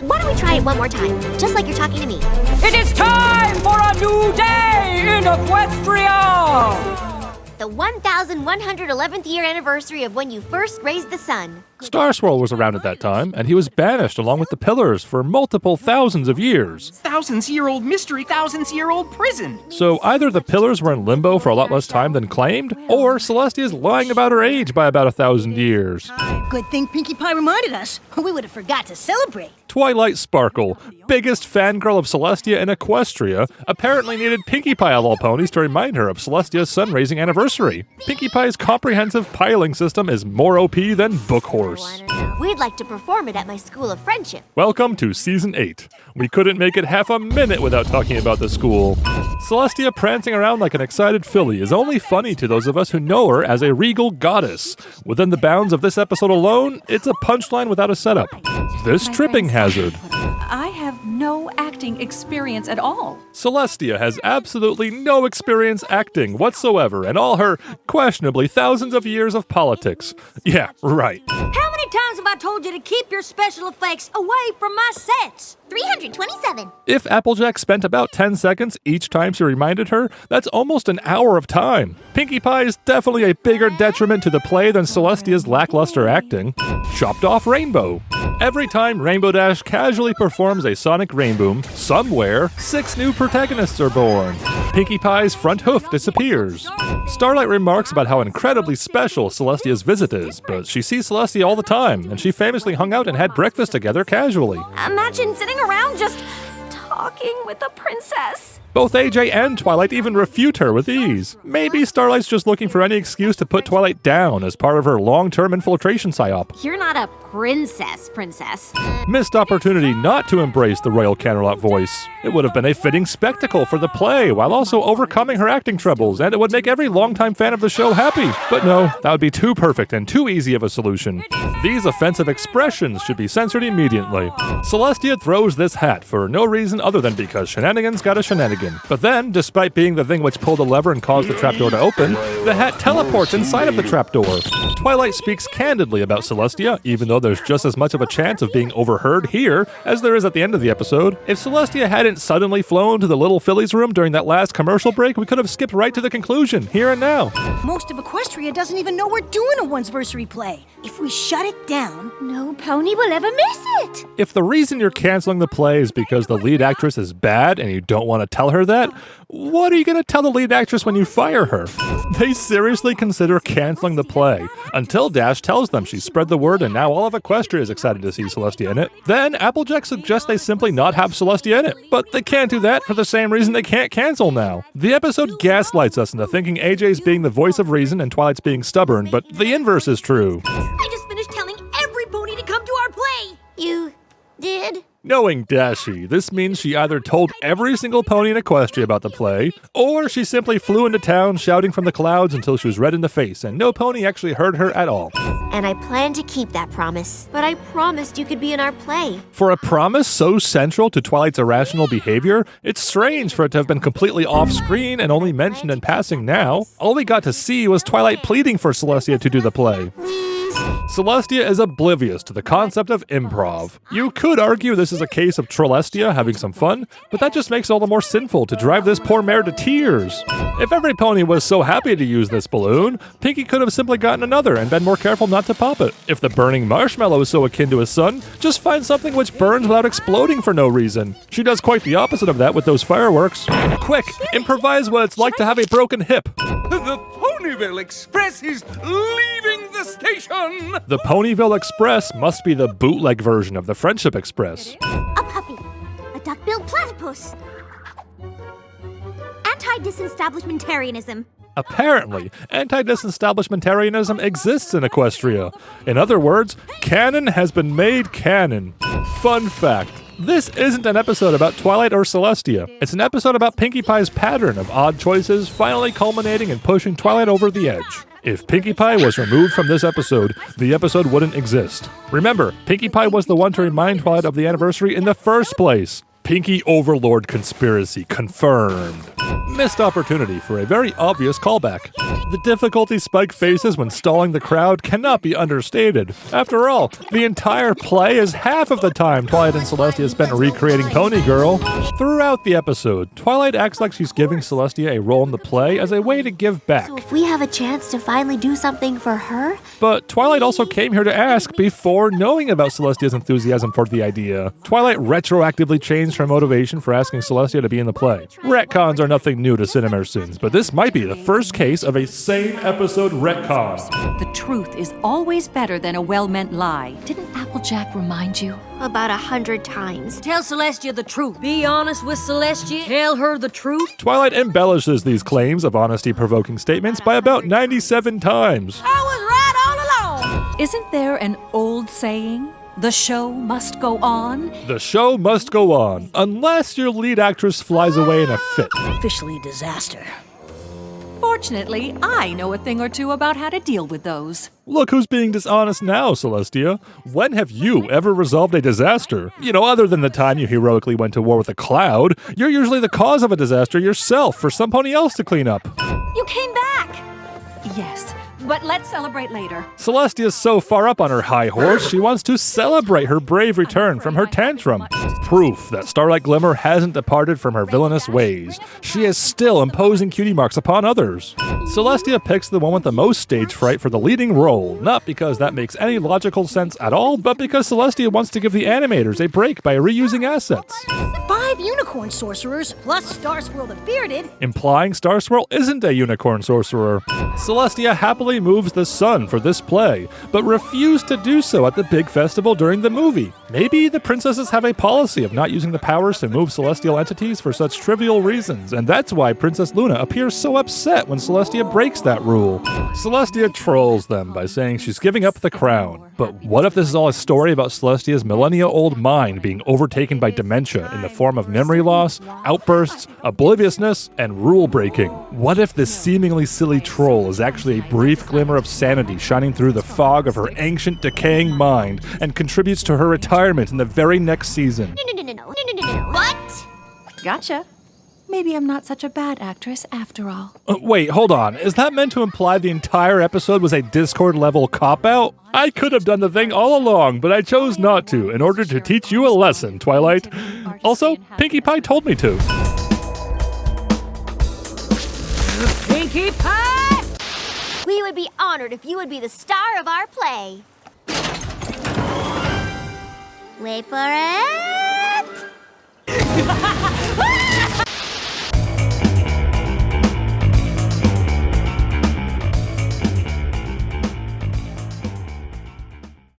Why don't we try it one more time, just like you're talking to me? It is time for a new day in Equestria! The 1,111th year anniversary of when you first raised the sun. Star Swirl was around at that time, and he was banished along with the Pillars for multiple thousands of years. Thousands-year-old mystery, thousands-year-old prison. So either the Pillars were in limbo for a lot less time than claimed, or Celestia's lying about her age by about 1,000 years. Good thing Pinkie Pie reminded us. We would have forgot to celebrate. Twilight Sparkle, biggest fangirl of Celestia in Equestria, apparently needed Pinkie Pie of all ponies to remind her of Celestia's sun-raising anniversary. Pinkie Pie's comprehensive piling system is more OP than Book Horse. We'd like to perform it at my School of Friendship. Welcome to Season 8. We couldn't make it half a minute without talking about the school. Celestia prancing around like an excited filly is only funny to those of us who know her as a regal goddess. Within the bounds of this episode alone, it's a punchline without a setup. This tripping hazard. I have no acting experience at all. Celestia has absolutely no experience acting whatsoever in all her questionably thousands of years of politics. Yeah, right. How many times have I told you to keep your special effects away from my sets? 327. If Applejack spent about 10 seconds each time she reminded her, that's almost an hour of time. Pinkie Pie is definitely a bigger detriment to the play than Celestia's lackluster acting. Chopped off Rainbow. Every time Rainbow Dash casually performs a sonic rainboom, somewhere, 6 new protagonists are born. Pinkie Pie's front hoof disappears. Starlight remarks about how incredibly special Celestia's visit is, but she sees Celestia all the time, and she famously hung out and had breakfast together casually. Imagine sitting around just talking with a princess. Both AJ and Twilight even refute her with ease. Maybe Starlight's just looking for any excuse to put Twilight down as part of her long-term infiltration psyop. You're not a princess. Missed opportunity not to embrace the Royal Canterlot voice. It would have been a fitting spectacle for the play while also overcoming her acting troubles, and it would make every longtime fan of the show happy. But no, that would be too perfect and too easy of a solution. These offensive expressions should be censored immediately. Celestia throws this hat for no reason other than because shenanigans got a shenanigan. But then, despite being the thing which pulled the lever and caused the trapdoor to open, the hat teleports inside of the trapdoor. Twilight speaks candidly about Celestia, even though there's just as much of a chance of being overheard here as there is at the end of the episode. If Celestia hadn't suddenly flown to the little Phillies room during that last commercial break, we could have skipped right to the conclusion, here and now. Most of Equestria doesn't even know we're doing a one'sversary play. If we shut it down, No pony will ever miss it. If the reason you're canceling the play is because the lead actress is bad and you don't want to tell her that, what are you going to tell the lead actress when you fire her? They seriously consider canceling the play, until Dash tells them she spread the word and now all of Equestria is excited to see Celestia in it. Then Applejack suggests they simply not have Celestia in it, but they can't do that for the same reason they can't cancel now. The episode gaslights us into thinking AJ's being the voice of reason and Twilight's being stubborn, but the inverse is true. I just finished telling every pony to come to our play. You did? Knowing Dashie, this means she either told every single pony in Equestria about the play, or she simply flew into town shouting from the clouds until she was red in the face, and no pony actually heard her at all. And I plan to keep that promise. But I promised you could be in our play. For a promise so central to Twilight's irrational behavior, it's strange for it to have been completely off-screen and only mentioned in passing now. All we got to see was Twilight pleading for Celestia to do the play. Celestia is oblivious to the concept of improv. You could argue this is a case of Trolestia having some fun, but that just makes it all the more sinful to drive this poor mare to tears. If every pony was so happy to use this balloon, Pinkie could have simply gotten another and been more careful not to pop it. If the burning marshmallow is so akin to his sun, just find something which burns without exploding for no reason. She does quite the opposite of that with those fireworks. Quick, improvise what it's like to have a broken hip. The Ponyville Express is leaving the station! The Ponyville Express must be the bootleg version of the Friendship Express. A puppy. A duck-billed platypus. Anti-disestablishmentarianism. Apparently, anti-disestablishmentarianism exists in Equestria. In other words, canon has been made canon. Fun fact. This isn't an episode about Twilight or Celestia. It's an episode about Pinkie Pie's pattern of odd choices finally culminating in pushing Twilight over the edge. If Pinkie Pie was removed from this episode, the episode wouldn't exist. Remember, Pinkie Pie was the one to remind Twilight of the anniversary in the first place. Pinky Overlord conspiracy confirmed. Missed opportunity for a very obvious callback. The difficulty Spike faces when stalling the crowd cannot be understated. After all, the entire play is half of the time Twilight and Celestia spent recreating Pony Girl. Throughout the episode, Twilight acts like she's giving Celestia a role in the play as a way to give back. So if we have a chance to finally do something for her, But Twilight also came here to ask before knowing about Celestia's enthusiasm for the idea. Twilight retroactively changed her motivation for asking Celestia to be in the play. Retcons are nothing new to Cinemare Sins, but this might be the first case of a same-episode retcon. The truth is always better than a well-meant lie. Didn't Applejack remind you? about 100 times. Tell Celestia the truth. Be honest with Celestia. Tell her the truth. Twilight embellishes these claims of honesty-provoking statements by about 97 times. I was right all along. Isn't there an old saying? The show must go on? The show must go on, unless your lead actress flies away in a fit. Officially a disaster. Fortunately, I know a thing or two about how to deal with those. Look who's being dishonest now, Celestia. When have you ever resolved a disaster? You know, other than the time you heroically went to war with a cloud, you're usually the cause of a disaster yourself for somebody else to clean up. You came back! Yes, but let's celebrate later. Celestia's so far up on her high horse, she wants to celebrate her brave return from her tantrum. Proof that Starlight Glimmer hasn't departed from her villainous ways. She is still imposing cutie marks upon others. Celestia picks the one with the most stage fright for the leading role, not because that makes any logical sense at all, but because Celestia wants to give the animators a break by reusing assets. 5 unicorn sorcerers, plus Starswirl the Bearded. Implying Starswirl isn't a unicorn sorcerer. Celestia happily moves the sun for this play, but refused to do so at the big festival during the movie. Maybe the princesses have a policy of not using the powers to move celestial entities for such trivial reasons, and that's why Princess Luna appears so upset when Celestia breaks that rule. Celestia trolls them by saying she's giving up the crown. But what if this is all a story about Celestia's millennia-old mind being overtaken by dementia in the form of memory loss, outbursts, obliviousness, and rule-breaking? What if this seemingly silly troll is actually a brief glimmer of sanity shining through the fog of her ancient, decaying mind and contributes to her retirement in the very next season? No. What? Gotcha. Maybe I'm not such a bad actress after all. Wait, hold on. Is that meant to imply the entire episode was a Discord-level cop-out? I could have done the thing all along, but I chose not to in order to teach you a lesson, Twilight. Also, Pinkie Pie told me to. Pinkie Pie! We would be honored if you would be the star of our play. Wait for it.